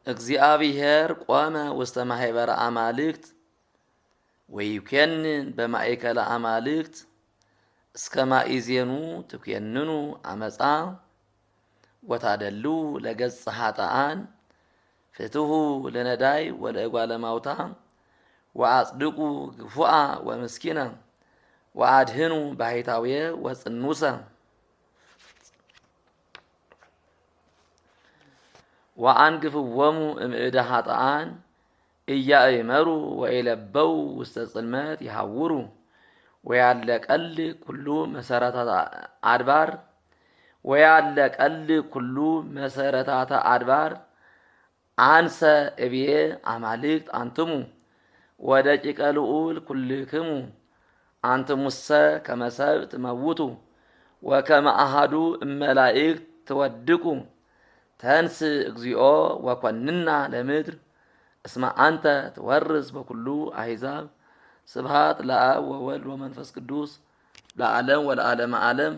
እግዚአብሔር ቆመ ውስተ ማኅበረ አማልክት ወይኮንን በማእከለ አማልክት እስከ ማእዜኑ ትኮንኑ አመፃ ወታደሉ ለገጽ ኃጥአን ፍትሑ ለነዳይ ወለእጓለ ማውታ ወአጽድቁ ግፉአ ወምስኪነ ወአድህኑ ባሕታውየ ወጽኑሰ ወአንግፍዎሙ እምእደ ኃጥአን ኢያእመሩ ወኢለበው ውስተ ጽልመት ይሐውሩ ወያለቀል ኩሉ መሰረታተ አድባር ኩሉ መሰረታተ አድባር አንሰ እብየ አማልክት አንትሙ ወደቂቀ ልዑል ኩልክሙ አንትሙሰ ከመ ሰብእ ትመውቱ ወከመ አሐዱ እመላእክት ትወድቁ ተንስ እግዚኦ ወኮንና ለምድር እስመ አንተ ትወርስ በኩሉ አሕዛብ ስብሐት ለአብ ወወልድ ወመንፈስ ቅዱስ ለዓለም ወለዓለመ ዓለም።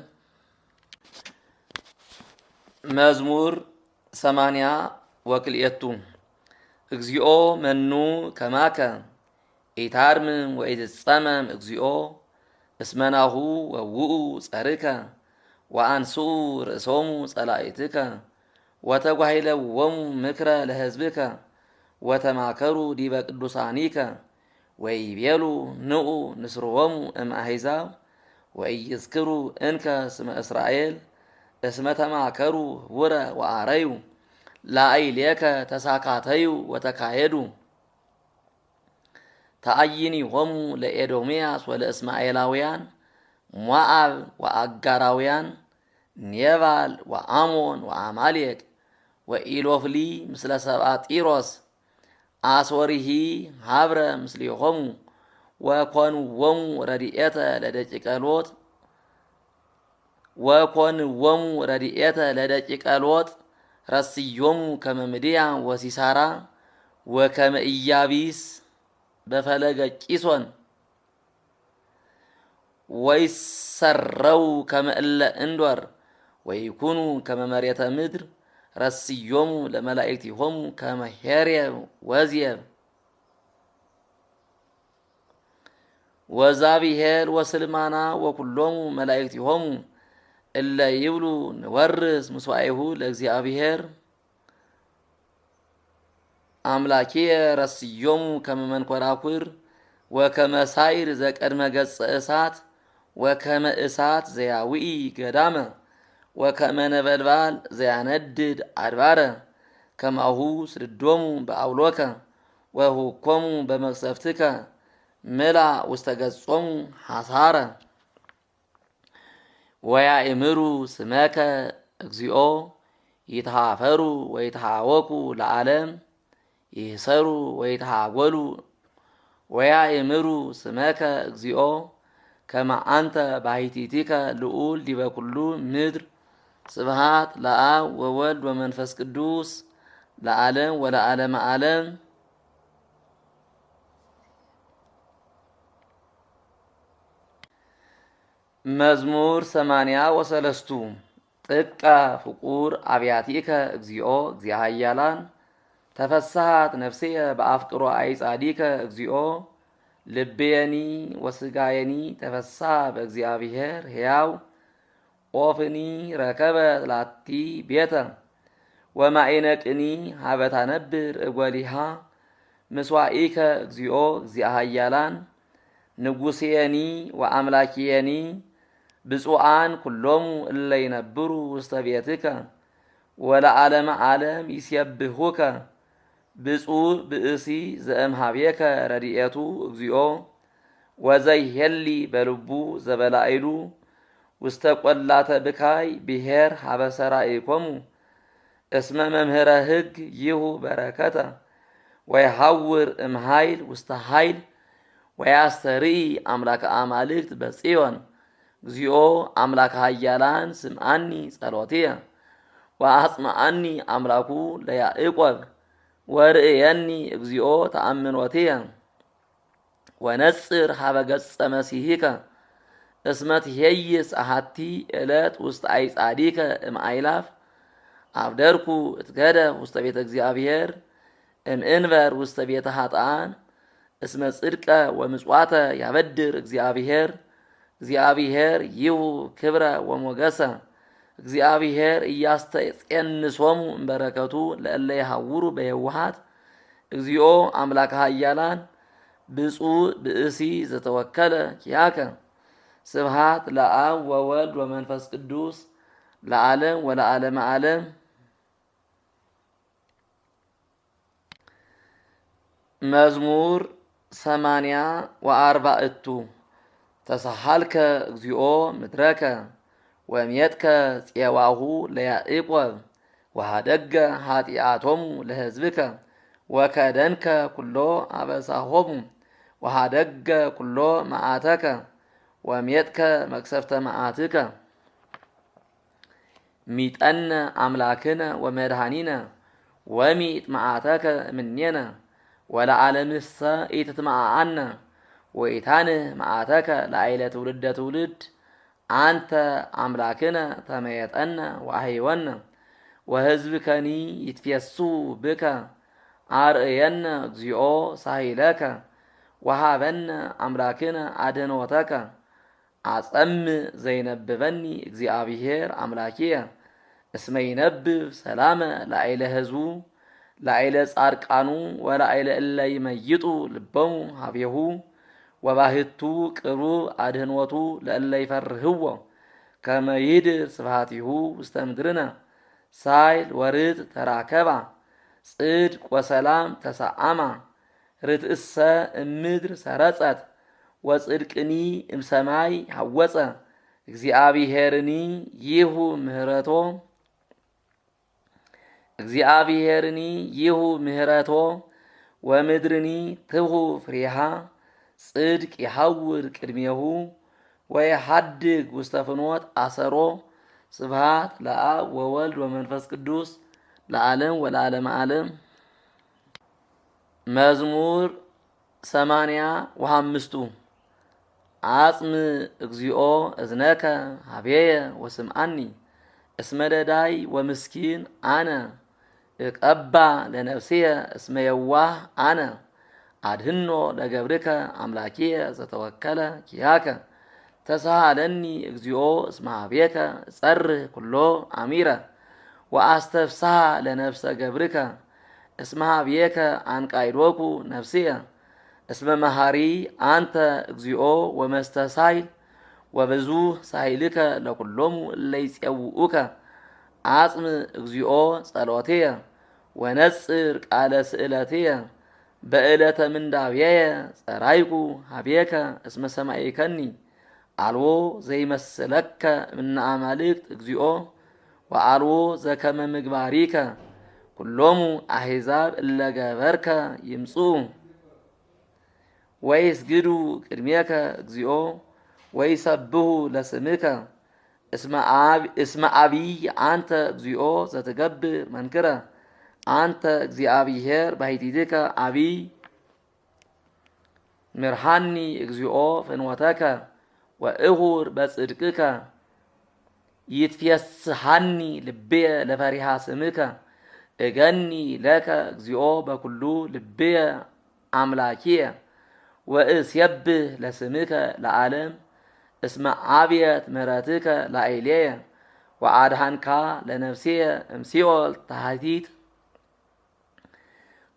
መዝሙር 82 እግዚኦ መኑ ከማከ ኢታርምም ወኢትጸመም እግዚኦ እስመናሁ ወውኡ ጸርከ ወአንስኡ ርእሶሙ ጸላኢትከ ወተጓሂለዎሙ ምክረ ለሕዝብከ ወተማከሩ ዲበ ቅዱሳኒከ ወይቤሉ ንዑ ንስርዎሙ እምአሕዛብ ወኢይዝክሩ እንከ ስመ እስራኤል እስመ ተማከሩ ህቡረ ወአረዩ ላዕሌከ ተሳካተዩ ወተካየዱ ተአይኒሆሙ ለኤዶምያስ ወለእስማኤላውያን ሞዓብ ወአጋራውያን ኔባል ወአሞን ወአማሌቅ ወኢሎፍሊ ምስለ ሰብአ ጢሮስ አስወሪሂ ሀብረ ምስሌሆሙ ወኮንዎሙ ረድኤተ ለደቂቀ ሎጥ ረስዮሙ ከመ ምድያም ወሲሳራ ወከመ ኢያቢስ በፈለገ ቂሶን ወይሰረው ከመ እለ እንዶር ወይኩኑ ከመ መሬተ ምድር ረስዮሙ ለመላእክቲሆሙ ከመ ሄሬብ ወዝየብ ወዛብሄል ወስልማና ወኩሎሙ መላእክቲሆሙ እለ ይብሉ ንወርስ ምስዋዕሁ ለእግዚአብሔር አምላኪየ ረስዮሙ ከመ መንኰራኵር ወከመ ሳይር ዘቀድመ ገጸ እሳት ወከመ እሳት ዘያውኢ ገዳመ ወከመ ነበልባል ዘያነድድ አድባረ ከማሁ ስድዶሙ በአውሎከ ወሁኮሙ በመቅሰፍትከ ምላ ውስተ ገጾሙ ሐሳረ ወያእምሩ ስመከ እግዚኦ ይትሃፈሩ ወይትሃወኩ ለዓለም ይህሰሩ ወይትሃጐሉ ወያእምሩ ስመከ እግዚኦ ከመ አንተ ባሕቲቲከ ልዑል ዲበ ኩሉ ምድር ስብሐት ለአብ ወወልድ ወመንፈስ ቅዱስ ለዓለም ወለዓለመ ዓለም። መዝሙር 83 ጥቀ ፍቁር አብያቲከ እግዚኦ እግዚአ ኃያላን ተፈስሐት ነፍስየ በአፍቅሮ አይጻዲከ እግዚኦ ልቤየኒ ወስጋየኒ ተፈስሐ በእግዚአብሔር ሕያው ኦፍኒ ረከበት ላቲ ቤተ ወማኢነቅኒ ሀበ ታነብር እጐሊሃ ምስዋኢከ እግዚኦ እግዚአ ኃያላን ንጉሴየኒ ወአምላኪየኒ ብፁዓን ኩሎሙ እለ ይነብሩ ውስተ ቤትከ ወለዓለመ ዓለም ይሴብሑከ ብፁዕ ብእሲ ዘእምኀቤከ ረድኤቱ እግዚኦ ወዘይሄሊ በልቡ ዘበላዕሉ ውስተ ቈላተ ብካይ ብሔር ሀበ ሠራኢኮሙ እስመ መምህረ ሕግ ይሁ በረከተ ወይሐውር እምኃይል ውስተ ኃይል ወያስተርኢ አምላከ አማልክት በጽዮን እግዚኦ አምላከ ኃያላን ስምዓኒ ጸሎትየ ወአጽምዓኒ አምላኩ ለያዕቆብ ወርእየኒ እግዚኦ ተአምኖትየ ወነጽር ሀበ ገጸ መሲሕከ እስመ ትኄይስ አሐቲ ዕለት ውስተ አይጻዲከ እምአእላፍ አብደርኩ እትገደፍ ውስተ ቤተ እግዚአብሔር እምእንበር ውስተ ቤተ ኃጥኣን እስመ ጽድቀ ወምጽዋተ ያበድር እግዚአብሔር ይሁ ክብረ ወሞገሰ እግዚአብሔር እያስተጼንሶሙ እምበረከቱ ለእለ ይሃውሩ በየዋሃት እግዚኦ አምላከ ኃያላን ብፁዕ ብእሲ ዘተወከለ ኪያከ ስብሃት ለአብ ወወልድ ወመንፈስ ቅዱስ ለዓለም ወለዓለመ ዓለም። መዝሙር 84 ተሳሃልከ እግዚኦ ምድረከ ወሜትከ ፄዋሁ ለያዕቆብ ወሃደገ ኃጢአቶሙ ለሕዝብከ ወከደንከ ኩሎ አበሳሆሙ ወሃደገ ኩሎ መዓተከ ወሜትከ መቅሰፍተ መዓትከ። ሚጠነ አምላክነ ወመድኃኒነ ወሚጥ መዓተከ እምኔነ ወለዓለምሰ ኢትትመዓዓነ ወኢታንህ መዓተከ ለአይለ ትውልደ ትውልድ። አንተ አምላክነ ተመየጠነ ወአህይወነ ወሕዝብከኒ ይትፌሱ ብከ አርእየነ እግዚኦ ሳሂለከ ወሃበነ አምላክነ አድኅኖተከ። አጸምዕ ዘይነብበኒ እግዚአብሔር አምላኪየ እስመ ይነብብ ሰላመ ለአይለ ሕዝቡ ለአይለ ጻድቃኑ ወለአይለ እለ ይመይጡ ልቦሙ ሀቤሁ ወባህቱ ቅሩብ አድኅኖቱ ለእለ ይፈርህዎ ከመ ይድር ስብሐቲሁ ውስተ ምድርነ። ሳይል ወርት ተራከባ ጽድቅ ወሰላም ተሰአማ ርትእሰ እምድር ሰረጸት ወጽድቅኒ እምሰማይ ሐወፀ። እግዚአብሔርኒ ይሁ ምህረቶ ወምድርኒ ትሁ ፍሬሃ። ጽድቅ ይሐውር ቅድሜሁ ወይሐድግ ውስተ ፍኖት አሰሮ። ስብሃት ለአብ ወወልድ ወመንፈስ ቅዱስ ለዓለም ወለዓለመ ዓለም። መዝሙር 85 አጽም እግዚኦ እዝነከ ሀቤየ ወስምዓኒ እስመ ደዳይ ወምስኪን አነ እቀባ ለነፍስየ እስመ የዋህ አነ። አድህኖ ለገብርከ አምላኪየ ዘተወከለ ኪያከ ተሳሃለኒ እግዚኦ እስመ ሀቤከ ጸርህ ኩሎ አሚረ ወአስተፍስሐ ለነፍሰ ገብርከ እስመ ሀቤከ አንቃይዶኩ ነፍስየ። እስመ መሃሪ አንተ እግዚኦ ወመስተሳይል ወብዙሕ ሳይልከ ለኩሎሙ እለ ይፄውኡከ። አጽም እግዚኦ ጸሎትየ ወነጽር ቃለ ስእለትየ በዕለተ ምንዳብየ ጸራይኩ ሀቤከ እስመ ሰማይከኒ። አልቦ ዘይመስለከ እምነ አማልክት እግዚኦ ወአልቦ ዘከመ ምግባሪከ። ኩሎሙ አሕዛብ እለ ገበርከ ይምጽኡ ወይስግዱ ቅድሜከ እግዚኦ ወይሰብሑ ለስምከ። እስመ አቢይ አንተ እግዚኦ ዘትገብር መንክረ። አንተ እግዚአብሔር ባሕቲትከ አቢይ። ምርሃኒ እግዚኦ ፍኖተከ ወእሁር በጽድቅከ። ይትፌስሐኒ ልብየ ለፈሪሃ ስምከ። እገኒ ለከ እግዚኦ በኩሉ ልብየ አምላኪየ ወእስየብህ ለስምከ ለዓለም። እስመ አብየት ምሕረትከ ላዕሌየ ወአድኃንካ ለነፍስየ እምሲኦል ታሕቲት።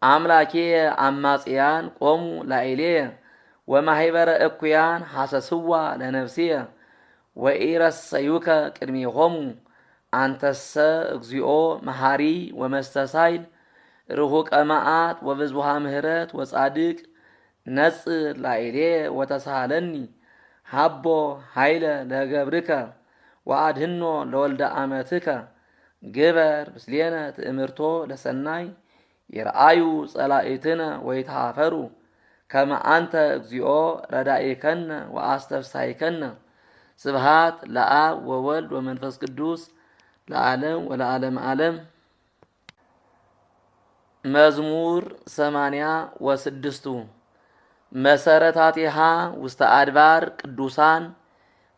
አምላኬየ አማጽያን ቆሙ ላዕሌየ ወማኅበረ እኩያን ሐሰስዋ ለነፍስየ ወኢረሰዩከ ቅድሜሆሙ። አንተሰ እግዚኦ መሐሪ ወመስተሳይል ርሁቀ መዓት ወብዙኃ ምሕረት ወጻድቅ። ነጽር ላዕሌየ ወተሳሃለኒ ሃቦ ኃይለ ለገብርከ ወአድህኖ ለወልደ አመትከ። ግበር ምስሌነ ትእምርቶ ለሰናይ ይርአዩ ጸላኢትነ ወይትሃፈሩ። ከመ አንተ እግዚኦ ረዳኢከነ ወአስተፍሳይከነ። ስብሃት ለአብ ወወልድ ወመንፈስ ቅዱስ ለዓለም ወለዓለመ ዓለም። መዝሙር 86 መሰረታቲሃ ውስተ አድባር ቅዱሳን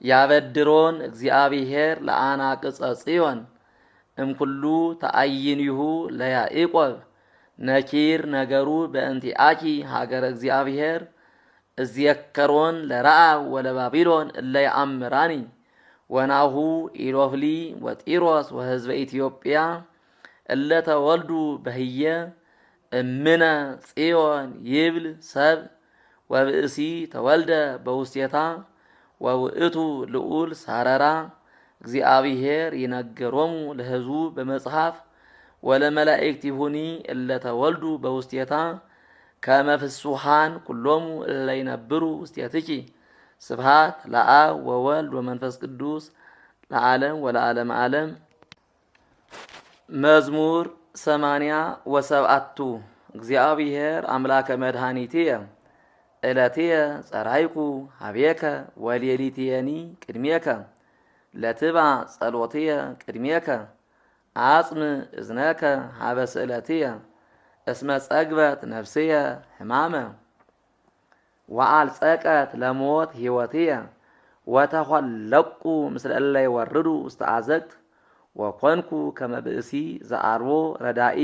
ያበድሮን እግዚአብሔር ለአናቅጸ ጽዮን እምኩሉ ተአይንይሁ ለያዕቆብ ነኪር ነገሩ በእንቲአኪ ሀገረ እግዚአብሔር እዝየከሮን ለረአብ ወለባቢሎን እለ ይአምራኒ ወናሁ ኢሎፍሊ ወጢሮስ ወህዝበ ኢትዮጵያ እለ ተወልዱ በህየ እምነ ጽዮን ይብል ሰብ ወብእሲ ተወልደ በውስቴታ ወውእቱ ልዑል ሳረራ እግዚአብሔር ይነገሮሙ ለህዝቡ በመጽሐፍ ወለመላእክቲሁኒ እለ ተወልዱ በውስቴታ ከመ ፍሱሃን ኩሎሙ እለ ይነብሩ ውስቴትኪ ስብሐት ለአብ ወወልድ ወመንፈስ ቅዱስ ለዓለም ወለዓለመ ዓለም። መዝሙር 87 እግዚአብሔር አምላከ መድኃኒትየ ዕለትየ ጸራይኩ ሀቤከ ወሌሊትየኒ ቅድሜከ ለትባ ጸሎትየ ቅድሜከ አጽም እዝነከ ሀበ ስእለትየ እስመ ጸግበት ነፍስየ ሕማመ ወአልጸቀት ለሞት ሕይወትየ ወተኸለቁ ምስለ እለ ይወርዱ ውስተ አዘቅት ወኮንኩ ከመ ብእሲ ዘአልቦ ረዳኢ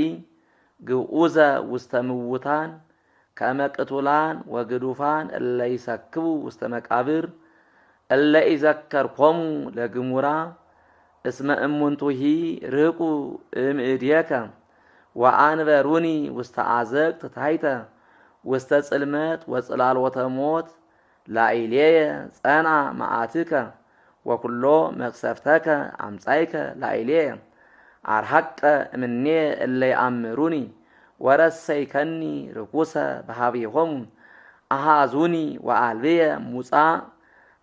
ግዑዘ ውስተ ምውታን ከመ ቅቱላን ወግዱፋን እለ ይሰክቡ ውስተ መቃብር እለ ይዘከርኮሙ ለግሙራ እስመ እሙንቱሂ ርቁ እምእድየከ ወአንበሩኒ ውስተ አዘቅት ታሕተ ውስተ ጽልመት ወጽላሎተ ሞት ላዕሌየ ጸንዐ መዓትከ ወኩሎ መቅሰፍተከ አምጻይከ ላዕሌየ አርሐቀ እምኔየ እለ ይአምሩኒ ወረሰይከኒ ርኩሰ በኀቤሆሙ አሃዙኒ ወአልብየ ሙጻእ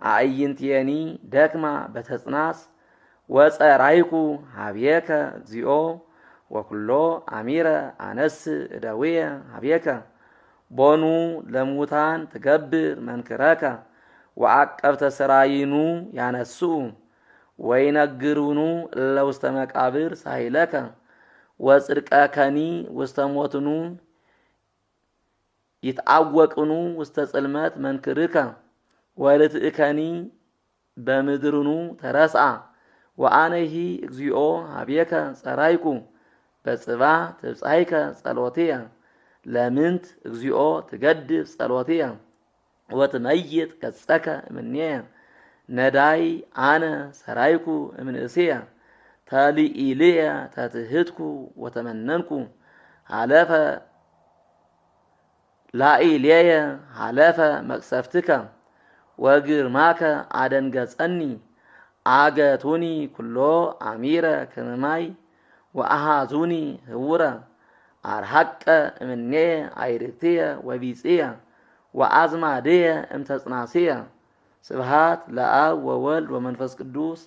አዕይንትየኒ ደክማ በተጽናስ ወጸራይኩ ኀቤከ እግዚኦ ወኩሎ አሚረ አነስእ እደውየ ኀቤከ ቦኑ ለሙታን ትገብር መንክረከ ወዐቀብተ ሠራይኑ ያነስኡ ወይነግሩኑ እለ ውስተ መቃብር ሳሂለከ ወጽድቀከኒ ውስተ ሞትኑ ይትዐወቅኑ ውስተ ጽልመት መንክርከ ወልትእከኒ በምድርኑ ተረስአ ወአነሂ እግዚኦ ኀቤከ ጸራይኩ በጽባሕ ትብጻሕከ ጸሎትየ ለምንት እግዚኦ ትገድፍ ጸሎትየ ወትመይጥ ገጸከ እምኔየ ነዳይ አነ ሰራይኩ እምንእስየ ተሊኢልየ ተትህትኩ ወተመነንኩ ሃለፈ ላዕሌየ ሃለፈ መቅሰፍትከ ወግርማከ አደንገጸኒ አገቱኒ ኩሎ አሚረ ከመ ማይ ወአሃዙኒ ህውረ አርሐቀ እምኔየ አይርክትየ ወቢጽየ ወአዝማድየ እምተጽናስየ ስብሐት ለአብ ወወልድ ወመንፈስ ቅዱስ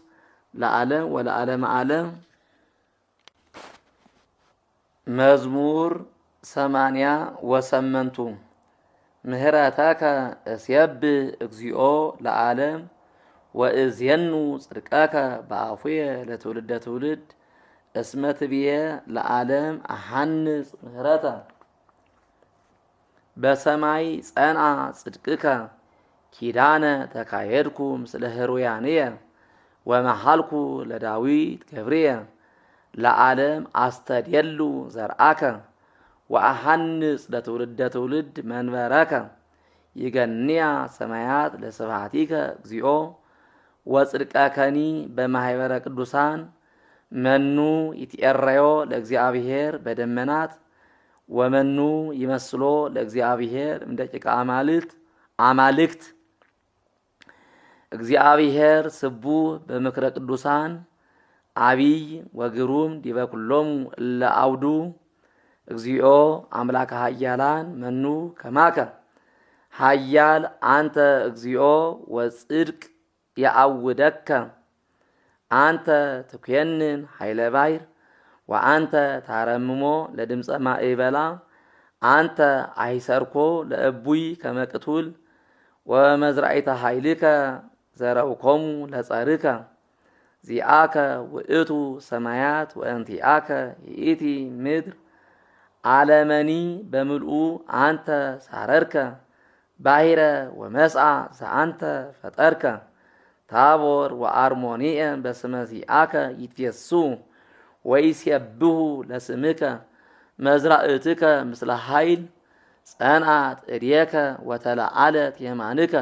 ለዓለም ወለዓለመ ዓለም። መዝሙር 88 ምህረተከ እስየብህ እግዚኦ ለዓለም ወእዜኑ ጽድቀከ በአፉየ ለትውልደ ትውልድ እስመ ትብየ ለዓለም አሐንጽ ምህረተ በሰማይ ጸንዐ ጽድቅከ ኪዳነ ተካየድኩ ምስለ ህሩያንየ ወመሃልኩ ለዳዊት ገብርየ ለዓለም አስተድየሉ ዘርአከ ወአሐንጽ ለትውልደ ትውልድ መንበረከ ይገንያ ሰማያት ለስብሐቲከ እግዚኦ ወጽድቀከኒ በማኅበረ ቅዱሳን መኑ ይትኤረዮ ለእግዚአብሔር በደመናት ወመኑ ይመስሎ ለእግዚአብሔር እምደቂቀ አማልክት እግዚአብሔር ስቡሕ በምክረ ቅዱሳን አቢይ ወግሩም ዲበ ኩሎሙ እለ አውዱ እግዚኦ አምላከ ኃያላን መኑ ከማከ ኃያል አንተ እግዚኦ ወጽድቅ የአውደከ አንተ ትኮንን ኃይለ ባሕር ወአንተ ታረምሞ ለድምፀ ማዕበላ አንተ አይሰርኮ ለእቡይ ከመ ቅቱል ወመዝራዕተ ኃይልከ ዘረውኮሙ ለጸርከ ዚአከ ውእቱ ሰማያት ወእንቲአከ ይእቲ ምድር ዓለመኒ በምልኡ አንተ ሳረርከ ባሕረ ወመስአ ዘአንተ ፈጠርከ ታቦር ወአርሞንኤም በስመ ዚአከ ይትፌሱ ወይሴብሑ ለስምከ መዝራእትከ ምስለ ኃይል ጸንዓት እዴከ ወተለዓለት የማንከ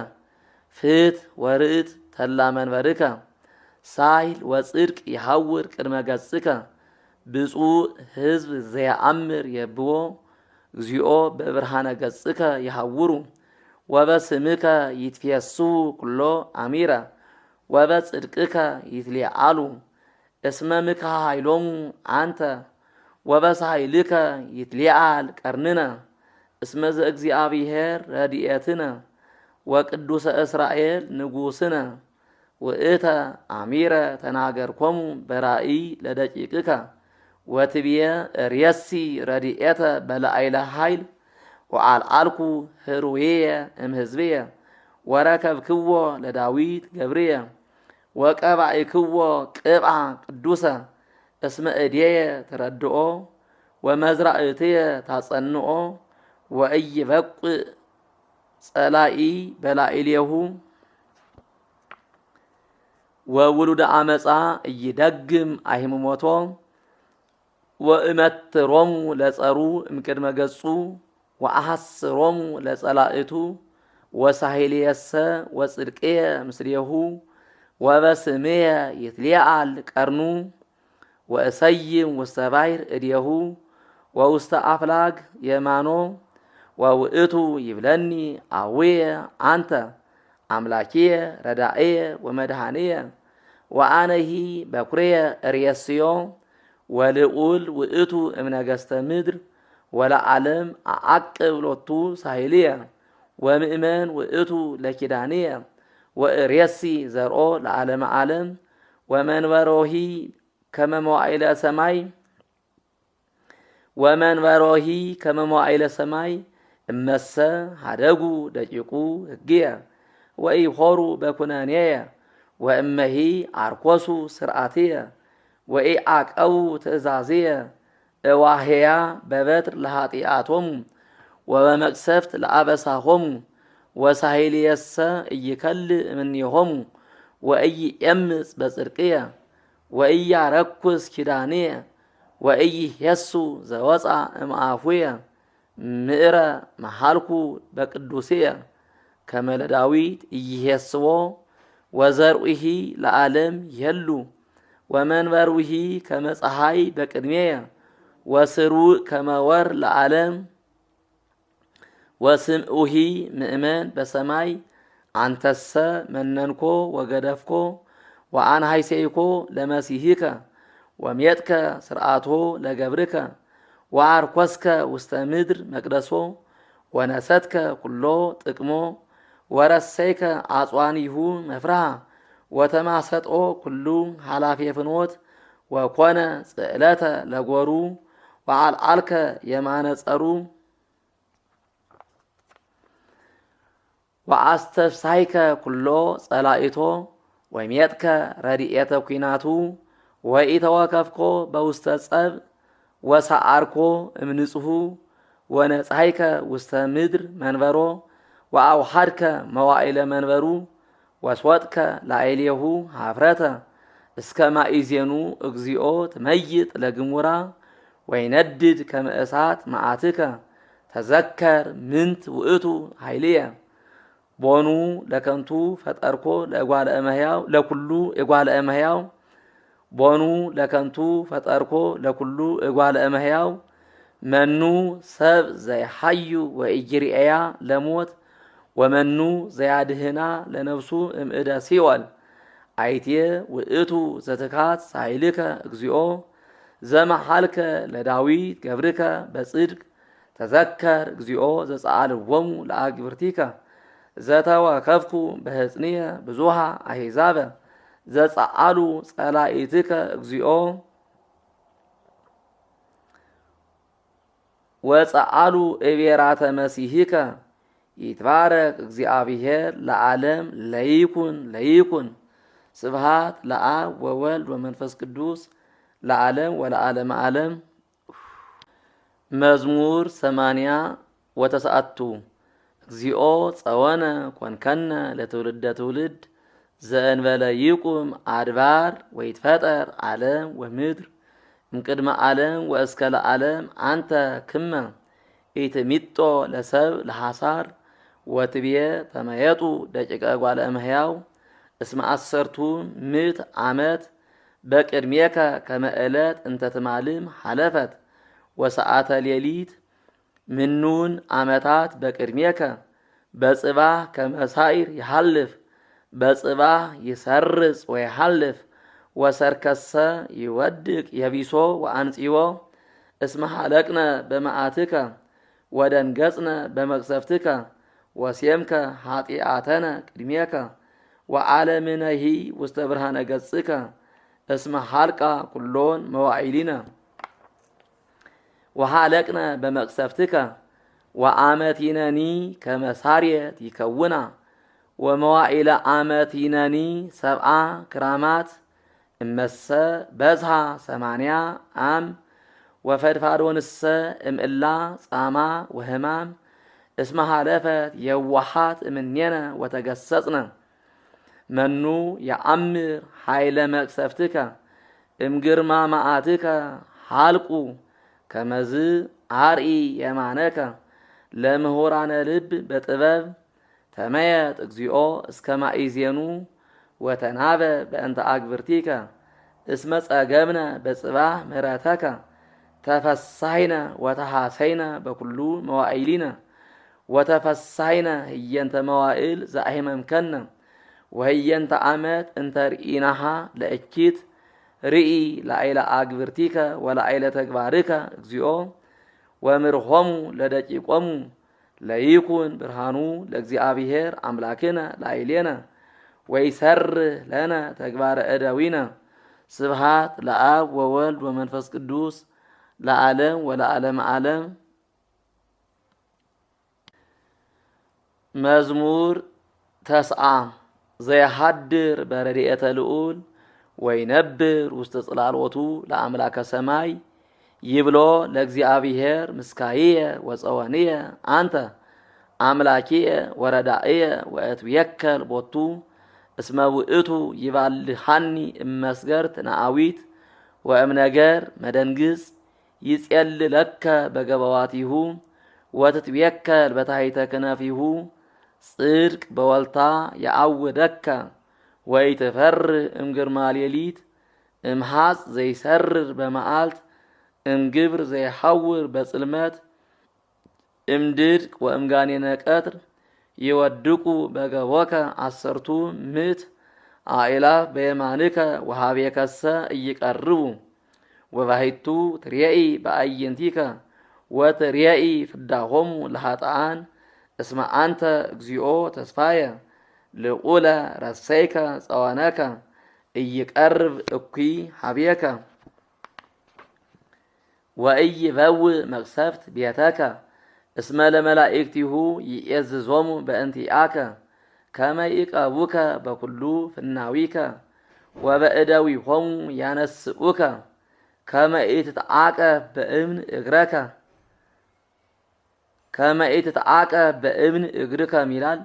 ፍት ወርት ተላ መንበርከ ሳይል ወጽድቅ ይሐውር ቅድመ ገጽከ ብፁዕ ሕዝብ ዘየአምር የብዎ እግዚኦ በብርሃነ ገጽከ ይሐውሩ ወበስምከ ይትፌሱ ኩሎ አሚረ ወበጽድቅከ ይትሊዓሉ እስመ ምክሐ ኃይሎሙ አንተ ወበሳይልከ ይትሊዓል ቀርንነ እስመ ዘእግዚአብሔር ረድኤትነ ወቅዱሰ እስራኤል ንጉሥነ ውእተ አሚረ ተናገርኮሙ በራእይ ለደቂቅከ ወትብየ ርእሲ ረድኤተ በላዕለ ኃይል ወአልዓልኩ ህሩየ እምሕዝብየ ወረከብክዎ ለዳዊት ገብርየ ወቀባእክዎ ቅብአ ቅዱሰ እስመ እዴየ ትረድኦ ወመዝራእትየ ታጸንኦ ወኢይበቁዕ ጸላኢ በላዕሌሁ ወውሉደ አመፃ እይደግም አይምሞቶ ወእመትሮሙ ለጸሩ እምቅድመ ገጹ ወአሐስሮሙ ለጸላእቱ ወሳሂልየሰ ወጽድቅየ ምስሌሁ ወበስምየ ይትሊዓል ቀርኑ ወእሰይም ውስተ ባሕር እዴሁ ወውስተ አፍላግ የማኖ ወውእቱ ይብለኒ አውየ አንተ አምላኪየ ረዳእየ ወመድኃኒየ ወአነሂ በኵርየ እርእስዮ ወልዑል ውእቱ እምነገሥተ ምድር ወለዓለም አዐቅብ ሎቱ ሳሂልየ ወምእመን ውእቱ ለኪዳንየ ወእሬሲ ዘርኦ ለዓለመ ዓለም ወመንበሮሂ ከመ መዋዕለ ሰማይ ወመንበሮሂ ከመ መዋዕለ ሰማይ እመሰ ሀደጉ ደቂቁ ሕግየ ወኢሖሩ በኵነኔየ ወእመሂ አርኰሱ ስርዓትየ ወኢዐቀቡ ትእዛዝየ እዋህያ በበትር ለኃጢአቶሙ ወበመቅሰፍት ለአበሳሆሙ ወሳሂልየሰ ኢይከልእ እምኔሆሙ ወኢይዔምፅ በጽድቅየ ወኢያረኵስ ኪዳንየ ወኢይሄሱ ዘወፃ እምአፉየ ምዕረ መሃልኩ በቅዱስየ ከመ ለዳዊት ኢይሄስዎ ወዘርኡሂ ለዓለም ይሄሉ ወመንበሩሂ ከመ ፀሐይ በቅድሜየ ወስሩዕ ከመ ወር ለዓለም ወስምዑሂ ምእመን በሰማይ አንተሰ መነንኮ ወገደፍኮ ወአንሃይሴይኮ ለመሲሕከ ወሜጥከ ስርዓቶ ለገብርከ ወአርኰስከ ውስተ ምድር መቅደሶ ወነሰትከ ኩሎ ጥቅሞ ወረሰይከ አጽዋኒሁ መፍርሃ ወተማሰጦ ኩሉ ኃላፊ ፍኖት ወኮነ ጽዕለተ ለጐሩ ወአልዓልከ የማነጸሩ ወአስተፍሳይከ ኩሎ ጸላኢቶ ወሜጥከ ረድኤተ ኲናቱ ወኢተወከፍኮ በውስተ ጸብ ወሰዓርኮ እምንጽሑ ወነጻይከ ውስተ ምድር መንበሮ ወአውሃድከ መዋዕለ መንበሩ ወስወጥከ ላዕሌሁ ኀፍረተ እስከ ማእዜኑ እግዚኦ ትመይጥ ለግሙራ ወይነድድ ከመ እሳት መዓትከ ተዘከር ምንት ውእቱ ኃይልየ ቦኑ ለከንቱ ፈጠርኮ ለእጓለ እመሕያው ለኩሉ እጓለ እመሕያው ቦኑ ለከንቱ ፈጠርኮ ለኩሉ እጓለ እመሕያው መኑ ሰብ ዘይሐዩ ወኢይርኤያ ለሞት ወመኑ ዘያድህና ለነፍሱ እምእደ ሲኦል አይትየ ውእቱ ዘትካት ሳይልከ እግዚኦ ዘመሐልከ ለዳዊት ገብርከ በጽድቅ ተዘከር እግዚኦ ዘጸአልዎሙ ለአግብርቲከ ዘተወከፍኩ በሕፅንየ ብዙሃ አሕዛበ ዘጸአሉ ጸላኢትከ እግዚኦ ወጸአሉ እቤራተ መሲሕከ ይትባረክ እግዚአብሔር ለዓለም ለይኩን ለይኩን ስብሃት ለአብ ወወልድ ወመንፈስ ቅዱስ ለዓለም ወለዓለመ ዓለም። መዝሙር 80 ወተስዓቱ እግዚኦ ጸወነ ኮንከነ ለትውልደ ትውልድ ዘእንበለ ይቁም አድባር ወይትፈጠር ዓለም ወምድር እምቅድመ ዓለም ወእስከ ለዓለም አንተ ክመ ኢትሚጦ ለሰብ ለሐሳር ወትብየ ተመየጡ ደቂቀ እጓለ እመሕያው እስመ 10 ዓመት በቅድሜከ ከመ ዕለት እንተ ትማልም ሐለፈት ወሰዓተ ሌሊት ምኑን ዓመታት በቅድሜከ በጽባህ ከመሳይር ይሐልፍ በጽባህ ይሰርጽ ወይሐልፍ ወሰርከሰ ይወድቅ የቢሶ ወአንጺዎ እስመ ሐለቅነ በመዓትከ ወደንገጽነ በመቅሰፍትከ ወሴምከ ኃጢአተነ ቅድሜከ ወዓለምነሂ ውስተ ብርሃነ ገጽከ እስመ ሐልቃ ኩሎን መዋዕሊነ ወሐለቅነ በመቅሰፍትከ ወአመቲነኒ ከመሳርየት ይከውና ወመዋዕለ አመቲነኒ 70 ክራማት እመሰ በዝሃ 80 ዓም ወፈድፋዶንሰ እምእላ ጻማ ወህማም እስመ ሐለፈት የዋሃት እምኔነ ወተገሰጽነ መኑ የአምር ኃይለ መቅሰፍትከ እምግርማ መዓትከ ሐልቁ ከመዝ አርኢ የማነከ ለምሁራነ ልብ በጥበብ ተመየጥ እግዚኦ እስከ ማእዜኑ ወተናበ በእንተ አግብርቲከ እስመ ጸገብነ በጽባህ ምሕረተከ ተፈሳይነ ወተሐሰይነ በኩሉ መዋዕሊነ ወተፈሳይነ ህየንተ መዋዕል ዘአሂመምከነ ወህየንተ ዓመት እንተ ርኢናሃ ለእኪት ርኢ ላዕለ አግብርቲከ ወላዕለ ተግባርከ እግዚኦ ወምርሆሙ ለደቂቆሙ ለይኩን ብርሃኑ ለእግዚአብሔር አምላክነ ላዕሌነ ወይሰርህ ለነ ተግባረ እደዊነ ስብሃት ለአብ ወወልድ ወመንፈስ ቅዱስ ለዓለም ወለዓለመ ዓለም። መዝሙር ተስዓ ዘየሐድር በረድኤተ ልዑል ወይነብር ውስተ ጽላሎቱ ለአምላከ ሰማይ ይብሎ ለእግዚአብሔር ምስካየ ወፀወንየ አንተ አምላኪየ ወረዳእየ ወእትቤከል ቦቱ እስመ ውእቱ ይባልሃኒ እመስገርት ነአዊት ወእምነገር መደንግጽ ይጼልለከ በገበዋቲሁ ወትትቤከል በታሕተ ክነፊሁ ጽድቅ በወልታ የአውደከ ወይትፈርህ እምግርማ ሌሊት እምሐጽ ዘይሰርር በመዓልት እምግብር ዘይሐውር በጽልመት እምድድቅ ወእምጋኔነ ቀትር ይወድቁ በገቦከ 10 አእላፍ በየማንከ ወሀቤከሰ እይቀርቡ ወባሕቱ ትሬኢ በአዕይንቲከ ወትሬኢ ፍዳሆሙ ለኃጥኣን እስመ አንተ እግዚኦ ተስፋየ ልዑለ ረሰይከ ጸወነከ እይቀርብ እኩይ ሀቤከ ወኢይበውእ መቅሰፍት ቤተከ እስመ ለመላእክቲሁ ይእዝዞሙ በእንቲአከ ከመ ይቀቡከ በኩሉ ፍናዊከ ወበእደዊሆሙ ያነስኡከ ከመ ኢትትዓቀብ በእብን እግረከ ከመ ኢትትዓቀብ በእብን እግርከ ሚላል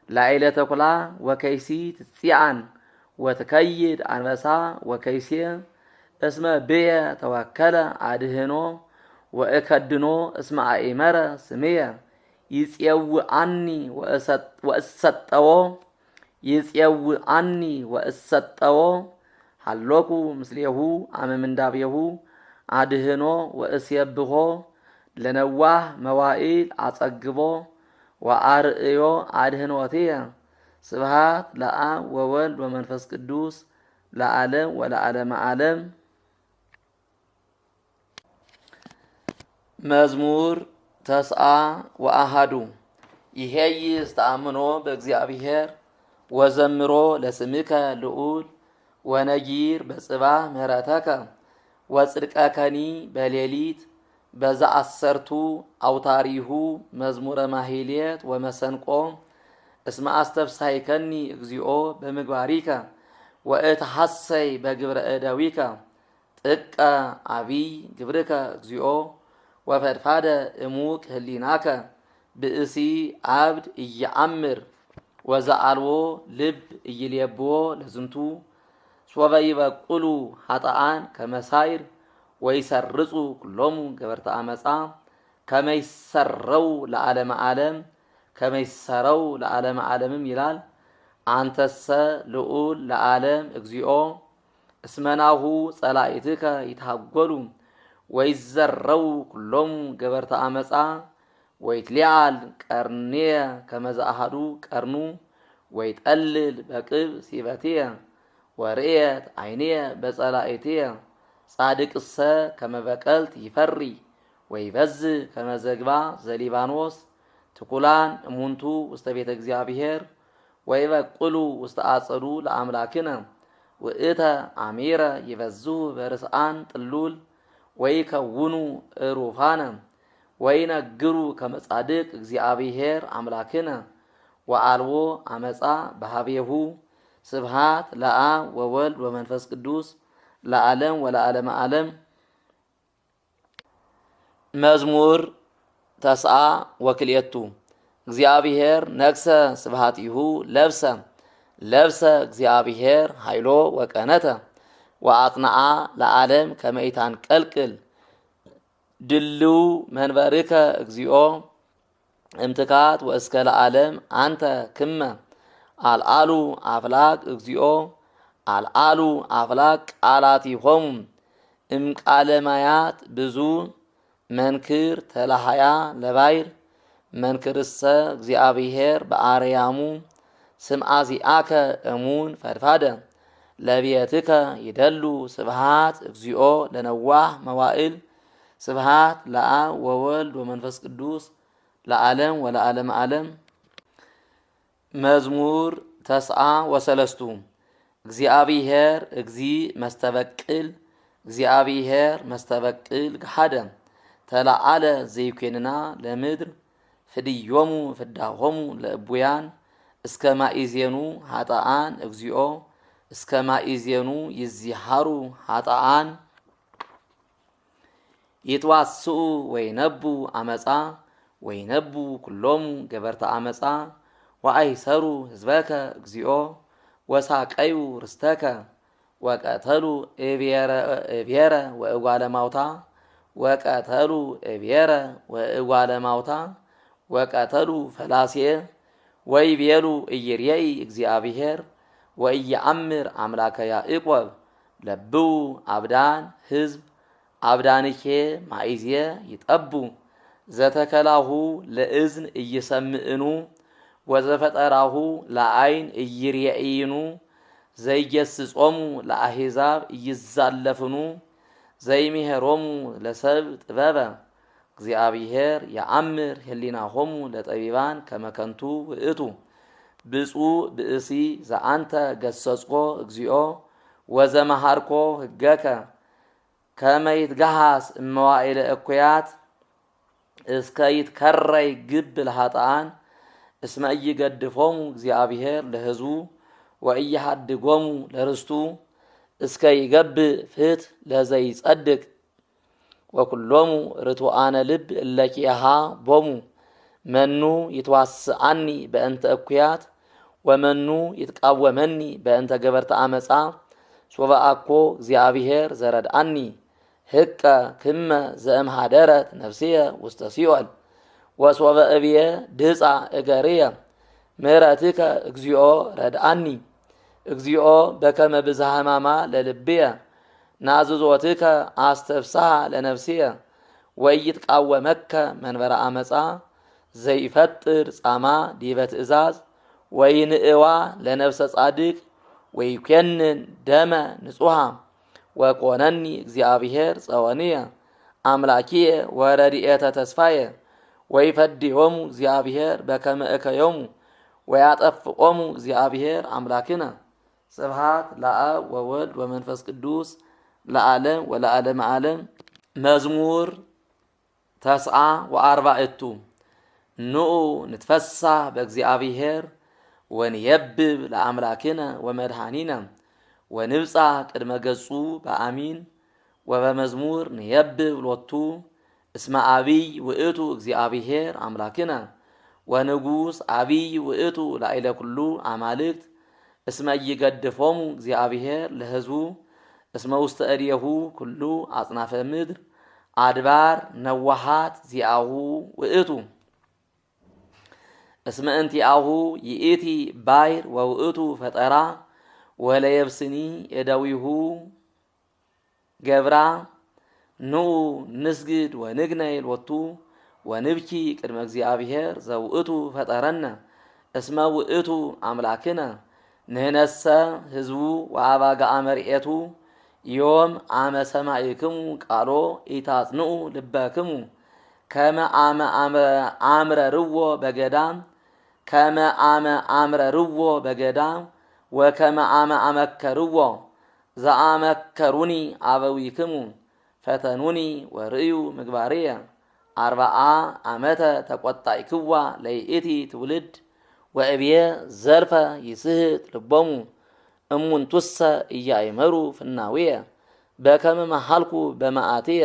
ላዕለ ተኩላ ወከይሲ ትጽዓን ወትከይድ አንበሳ ወከይሴ እስመ ብየ ተወከለ አድህኖ ወእከድኖ እስመ አእመረ ስምየ ይጼውአኒ ወእሰጠዎ ይጼውአኒ ወእሰጠዎ ሀሎኩ ምስሌሁ አመ ምንዳቤሁ አድህኖ ወእስየብሖ ለነዋህ መዋዕል አጸግቦ ወአርእዮ አድህኖትየ ስብሃት ለአብ ወወልድ ወመንፈስ ቅዱስ ለዓለም ወለዓለመ ዓለም። መዝሙር ተስዓ ወአሐዱ ይሄይስ ተአምኖ በእግዚአብሔር ወዘምሮ ለስምከ ልዑል ወነጊር በጽባህ ምሕረተከ ወጽድቀከኒ በሌሊት በዘ10 አውታሪሁ መዝሙረ ማሕሌት ወመሰንቆ እስመ አስተፍሳሕከኒ እግዚኦ በምግባሪከ ወእትሐሰይ በግብረ እደዊከ ጥቀ አቢይ ግብርከ እግዚኦ ወፈድፋደ እሙቅ ህሊናከ ብእሲ አብድ እየአምር ወዘአልቦ ልብ እይሌብዎ ለዝንቱ ሶበ ይበቁሉ ኃጥኣን ከመሳይር ወይሰርጹ ኩሎሙ ገበርተ አመፃ ከመይሰረው ለዓለመ ዓለም ከመይሰረው ለዓለመ ዓለምም ይላል። አንተሰ ልዑል ለዓለም እግዚኦ እስመናሁ ጸላኢትከ ይታጎሉ ወይዘረው ኩሎሙ ገበርተ አመፃ ወይትሊዓል ቀርኔየ ከመዛአሃዱ ቀርኑ ወይጠልል በቅብ ሲበትየ ወርእየት ዓይንየ በጸላኢትየ ጻድቅሰ ከመበቀልት ይፈሪ ወይበዝሕ ከመዘግባ ዘሊባኖስ ትኩላን እሙንቱ ውስተ ቤተ እግዚአብሔር ወይበቁሉ ውስተ አጸዱ ለአምላክነ ውእተ አሚረ ይበዝሑ በርስአን ጥሉል ወይከውኑ እሩፋነ ወይነግሩ ከመጻድቅ እግዚአብሔር አምላክነ ወአልቦ አመፃ በሃቤሁ ስብሃት ለአብ ወወልድ ወመንፈስ ቅዱስ ለዓለም ወለዓለመ ዓለም። መዝሙር ተስዓ ወክልኤቱ እግዚአብሔር ነግሰ ስብሃቲሁ ለብሰ ለብሰ እግዚአብሔር ኃይሎ ወቀነተ ወአጽንዓ ለዓለም ከመ ኢታንቀልቅል ድልው መንበርከ እግዚኦ እምትካት ወእስከ ለዓለም አንተ ክመ አልዓሉ አፍላቅ እግዚኦ አልዓሉ አፍላቅ ቃላቲሆሙ እምቃለ ማያት ብዙ መንክር ተላሃያ ለባይር መንክርሰ እግዚአብሔር በአርያሙ ስምዓዚአከ እሙን ፈድፋደ ለቤትከ ይደሉ ስብሃት እግዚኦ ለነዋህ መዋእል ስብሃት ለአብ ወወልድ ወመንፈስ ቅዱስ ለዓለም ወለዓለመ ዓለም። መዝሙር ተስዓ ወሰለስቱ እግዚአብሔር እግዚ መስተበቅል እግዚአብሔር መስተበቅል ገሃደ ተለዓለ ዘይኮንና ለምድር ፍድዮሙ ፍዳሆሙ ለእቡያን እስከ ማኢዜኑ ኃጥኣን እግዚኦ እስከ ማኢዜኑ ይዚሃሩ ኃጥኣን ይትዋስኡ ወይነቡ አመፃ ወይነቡ ኩሎሙ ገበርተ አመፃ ወአይሰሩ ህዝበከ እግዚኦ ወሳቀዩ ርስተከ ወቀተሉ እብየረ ወእጓለ ማውታ ወቀተሉ እብየረ ወእጓለ ማውታ ወቀተሉ ፈላስየ ወይቤሉ ኢይርኤይ እግዚአብሔር ወኢየአምር አምላከ ያዕቆብ ለብው አብዳን ህዝብ አብዳንኬ ማኢዝየ ይጠቡ ዘተከላሁ ለእዝን እይሰምዕኑ ወዘፈጠራሁ ለአይን እይርኤይኑ ዘይገስጾሙ ለአሕዛብ እይዛለፍኑ ዘይምሄሮሙ ለሰብ ጥበበ እግዚአብሔር የአምር ህሊናሆሙ ለጠቢባን ከመከንቱ ውእቱ ብፁዕ ብእሲ ዘአንተ ገሰጽኮ እግዚኦ ወዘመሃርኮ ህገከ ከመ ይትገሃስ እመዋኢለ እኩያት እስከ ይትከረይ ግብ ለኃጥኣን እስመ ኢይገድፎሙ እግዚአብሔር ለህዝቡ ወኢይሃድጎሙ ለርስቱ እስከ ይገብእ ፍትሕ ለዘይጸድቅ ወኩሎሙ ርቱዓነ ልብ እለኪሃ ቦሙ መኑ ይትዋስአኒ በእንተ እኩያት ወመኑ ይትቃወመኒ በእንተ ገበርተ አመፃ ሶበ አኮ እግዚአብሔር ዘረድአኒ ህቀ ክመ ዘእምሃደረት ነፍስየ ውስተ ሲኦል ወሶበ እብየ ድህፃ እገርየ ምሕረትከ እግዚኦ ረድአኒ እግዚኦ በከመ ብዝሃ ሕማማ ለልብየ ናዝዞትከ አስተፍስሐ ለነፍስየ ወኢይትቃወመከ መንበረ አመፃ ዘይፈጥር ጻማ ዲበ ትእዛዝ ወይንእዋ ለነፍሰ ጻድቅ ወይኮንን ደመ ንጹሃ ወቆነኒ እግዚአብሔር ጸወንየ አምላኪየ ወረድኤተ ተስፋየ ወይፈድዮሙ እግዚአብሔር በከመ እከዮሙ ወያጠፍኦሙ እግዚአብሔር አምላክነ ስብሃት ለአብ ወወልድ ወመንፈስ ቅዱስ ለዓለም ወለዓለመ ዓለም። መዝሙር ተስዓ ወአርባዕቱ ንዑ ንትፈሳህ በእግዚአብሔር ወንየብብ ለአምላክነ ወመድኃኒነ ወንብጻሕ ቅድመ ገጹ በአሚን ወበመዝሙር ንየብብ ሎቱ እስመ አቢይ ውእቱ እግዚአብሔር አምላክነ ወንጉስ አቢይ ውእቱ ላዕለ ኩሉ አማልክት እስመ ኢይገድፎሙ እግዚአብሔር ለሕዝቡ እስመ ውስተ እዴሁ ኩሉ አጽናፈ ምድር አድባር ነዋሃት ዚአሁ ውእቱ እስመ እንቲአሁ ይእቲ ባይር ወውእቱ ፈጠራ ወለየብስኒ እደዊሁ ገብራ ኑ ንስግድ ወንግነይ ሎቱ ወንብኪ ቅድመ እግዚአብሔር ዘውእቱ ፈጠረነ እስመ ውእቱ አምላክነ ንህነሰ ህዝቡ ወአባግዓ መርኤቱ ዮም አመ ሰማዕክሙ ቃሎ ኢታጽንዑ ልበክሙ ከመ አመ አምረርዎ በገዳም ወከመ አመ አመከርዎ ዘአመከሩኒ አበዊክሙ ፈተኑኒ ወርእዩ ምግባርየ 40 ዓመተ ተቆጣይክዋ ለይእቲ ትውልድ ወእብየ ዘርፈ ይስሕት ልቦሙ እሙንቱሰ ኢያእመሩ ፍናውየ በከመ መሃልኩ በመዓትየ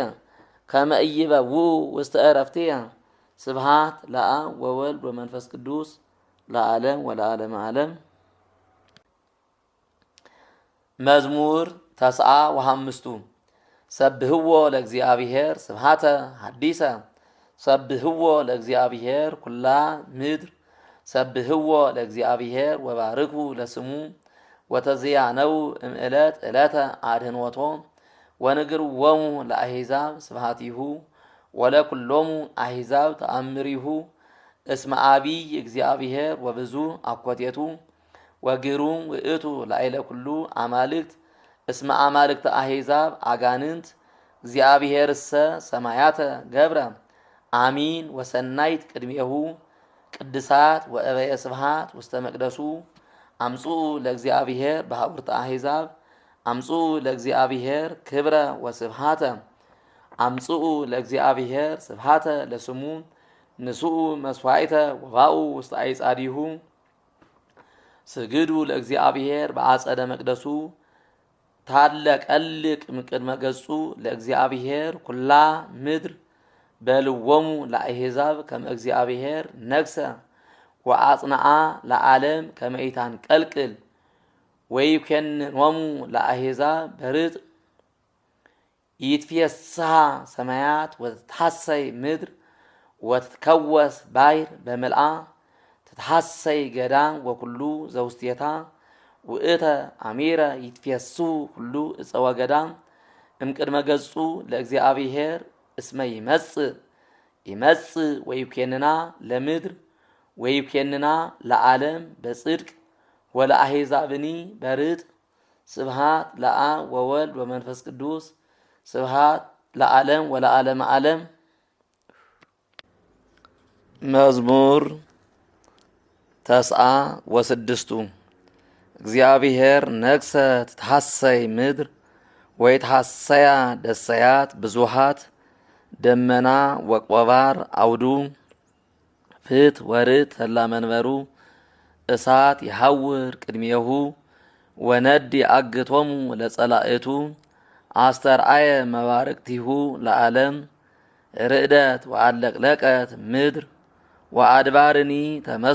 ከመ ኢይበውኡ ውስተ ዕረፍትየ ስብሐት ለአብ ወወልድ ወመንፈስ ቅዱስ ለዓለም ወለዓለመ ዓለም። መዝሙር 95 ሰብህዎ ለእግዚአብሔር ስብሐተ ሐዲሰ ሰብህዎ ለእግዚአብሔር ኩላ ምድር ሰብህዎ ለእግዚአብሔር ወባርኩ ለስሙ ወተዝያነው እምዕለት ዕለተ አድኅኖቶ ወንግርዎሙ ለአሕዛብ ስብሐቲሁ ወለኩሎሙ አሕዛብ ተአምሪሁ እስመ አቢይ እግዚአብሔር ወብዙ አኮቴቱ ወግሩም ውእቱ ላዕለ ኩሉ አማልክት እስመ አማልክተ አሕዛብ አጋንንት እግዚአብሔርሰ ሰማያተ ገብረ አሚን ወሰናይት ቅድሜሁ ቅድሳት ወእበየ ስብሐት ውስተ መቅደሱ አምጽኡ ለእግዚአብሔር በሀቡርተ አሕዛብ አምጽኡ ለእግዚአብሔር ክብረ ወስብሐተ አምጽኡ ለእግዚአብሔር ስብሐተ ለስሙ ንስኡ መስዋዕተ ወባኡ ውስተ አይጻዲሁ ስግዱ ለእግዚአብሔር በአጸደ መቅደሱ ታለቀልቅ እምቅድመ ገጹ ለእግዚአብሔር ኩላ ምድር በልዎሙ ለአሕዛብ ከመ እግዚአብሔር ነግሰ ወአጽንዓ ለዓለም ከመ ኢታንቀልቅል ወይኮንኖሙ ለአሕዛብ በርጥ ይትፌስሐ ሰማያት ወትትሐሰይ ምድር ወትትከወስ ባሕር በምልአ ትትሐሰይ ገዳም ወኩሉ ዘውስቴታ ውእተ አሚረ ይትፌስሑ ኩሉ እፀ ወገዳም እምቅድመ ገጹ ለእግዚአብሔር እስመ ይመጽእ ወይኮንና ለምድር ወይኮንና ለዓለም በጽድቅ ወለአሕዛብኒ በርጥ ስብሐት ለአብ ወወልድ ወመንፈስ ቅዱስ ስብሐት ለዓለም ወለዓለመ ዓለም። መዝሙር 96 እግዚአብሔር ነግሰ ትትሐሰይ ምድር ወይትሐሰያ ደሰያት ብዙሃት ደመና ወቆባር አውዱ ፍት ወርት ተላ መንበሩ እሳት ይሐውር ቅድሜሁ ወነድ ይአግቶሙ ለጸላእቱ አስተርአየ መባርቅቲሁ ለዓለም ርዕደት ወአለቅለቀት ምድር ወአድባርኒ ተመስ